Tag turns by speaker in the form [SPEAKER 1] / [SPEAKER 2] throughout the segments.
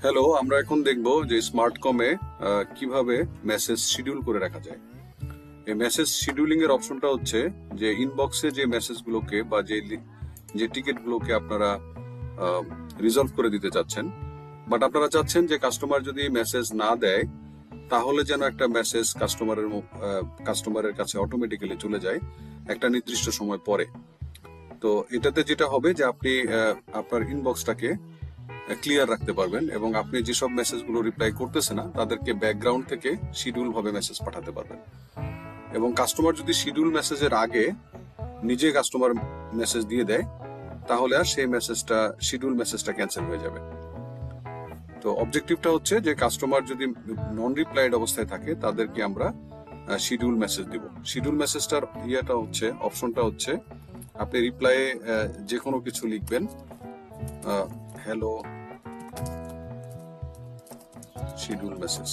[SPEAKER 1] Hello, আমরা এখন দেখব যে স্মার্ট কমে কিভাবে মেসেজ শিডিউল করে রাখা যায়। এই মেসেজ শিডিউলিং এর অপশনটা হচ্ছে যে ইনবক্সে যে মেসেজগুলোকে বা যে টিকিটগুলোকে আপনারা রিজলভ করে দিতে চাচ্ছেন, বাট আপনারা চাচ্ছেন যে কাস্টমার যদি মেসেজ না দেয় তাহলে যেন একটা মেসেজ কাস্টমারের কাছে অটোমেটিক্যালি চলে যায় একটা নির্দিষ্ট সময় পরে। তো এটাতে যেটা হবে যে আপনি আপনার ইনবক্সটাকে ক্লিয়ার রাখতে পারবেন এবং আপনি যেসব মেসেজগুলো রিপ্লাই করতেছে না তাদেরকে ব্যাকগ্রাউন্ড থেকে শিডিউল ভাবে মেসেজ পাঠাতে পারবেন। এবং কাস্টমার যদি শিডিউল মেসেজের আগে নিজে কাস্টমার মেসেজ দিয়ে দেয় তাহলে আর সেই শিডিউল মেসেজটা ক্যান্সেল হয়ে যাবে। তো অবজেক্টিভটা হচ্ছে যে কাস্টমার যদি নন রিপ্লাইড অবস্থায় থাকে তাদেরকে আমরা শিডিউল মেসেজ দিব। শিডিউল মেসেজটার অপশনটা হচ্ছে আপনি রিপ্লাইয়ে যে কোনো কিছু লিখবেন, হ্যালো শিডিউল মেসেজ।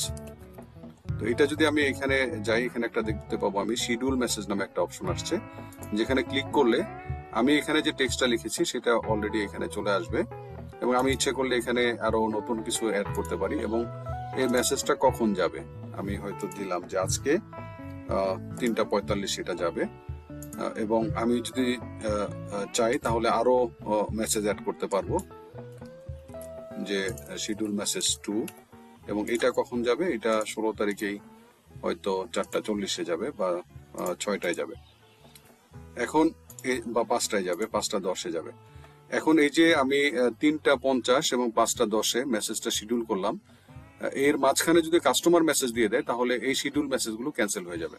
[SPEAKER 1] তো এটা যদি আমি এখানে যাই, এখানে একটা দেখতে পাবো আমি শিডিউল মেসেজ নামে একটা অপশন আসছে, যেখানে ক্লিক করলে আমি এখানে যে টেক্সটটা লিখেছি সেটা অলরেডি এখানে চলে আসবে এবং আমি ইচ্ছে করলে এখানে আরো নতুন কিছু অ্যাড করতে পারি। এবং এই মেসেজটা কখন যাবে আমি হয়তো দিলাম যে আজকে 3:45 এটা যাবে, এবং আমি যদি চাই তাহলে আরো মেসেজ অ্যাড করতে পারবো যে শিডিউল মেসেজ 2, এবং এটা কখন যাবে, এটা 16 তারিখেই হয়তো 4:40 যাবে বা 6টায় যাবে এখন, বা 5টায় যাবে, 5:10 যাবে। এখন এই যে আমি 3:50 এবং 5:10 মেসেজটা শিডিউল করলাম, এর মাঝখানে যদি কাস্টমার মেসেজ দিয়ে দেয় তাহলে এই শিডিউল মেসেজগুলো ক্যান্সেল হয়ে যাবে।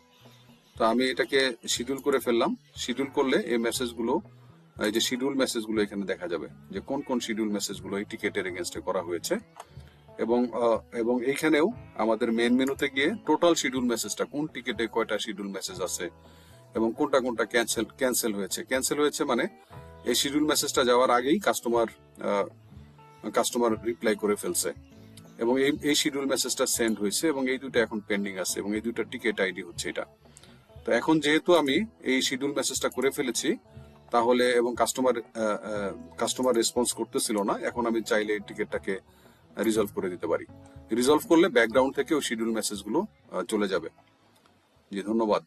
[SPEAKER 1] তো আমি এটাকে শিডিউল করে ফেললাম। শিডিউল করলে এই মেসেজগুলো, এই যে শিডিউল মেসেজগুলো এখানে দেখা যাবে যে কোন কোন শিডিউল মেসেজগুলো এই টিকেটের এগেনস্টে করা হয়েছে। এবং এইখানেও আমাদের মেন মেনুতে গিয়ে টোটাল শিডিউল মেসেজটা, কোন টিকেটে কয়টা শিডিউল মেসেজ আছে এবং কোনটা কোনটা ক্যান্সেল হয়েছে মানে এই শিডিউল মেসেজটা যাওয়ার আগেই কাস্টমার রিপ্লাই করে ফেলছে এবং এই শিডিউল মেসেজটা সেন্ড হয়েছে এবং এই দুটো এখন পেন্ডিং আছে এবং এই দুটো টিকেট আইডি হচ্ছে এটা। তো এখন যেহেতু আমি এই শিডিউল মেসেজটা করে ফেলেছি তাহলে, এবং কাস্টমার রেসপন্স করতেছিল না, এখন আমি চাইলে এই টিকেটটাকে রিজলভ করে দিতে পারি। রিজলভ করলে ব্যাকগ্রাউন্ড থেকে ওই শিডিউল মেসেজগুলো চলে যাবে। জি, ধন্যবাদ।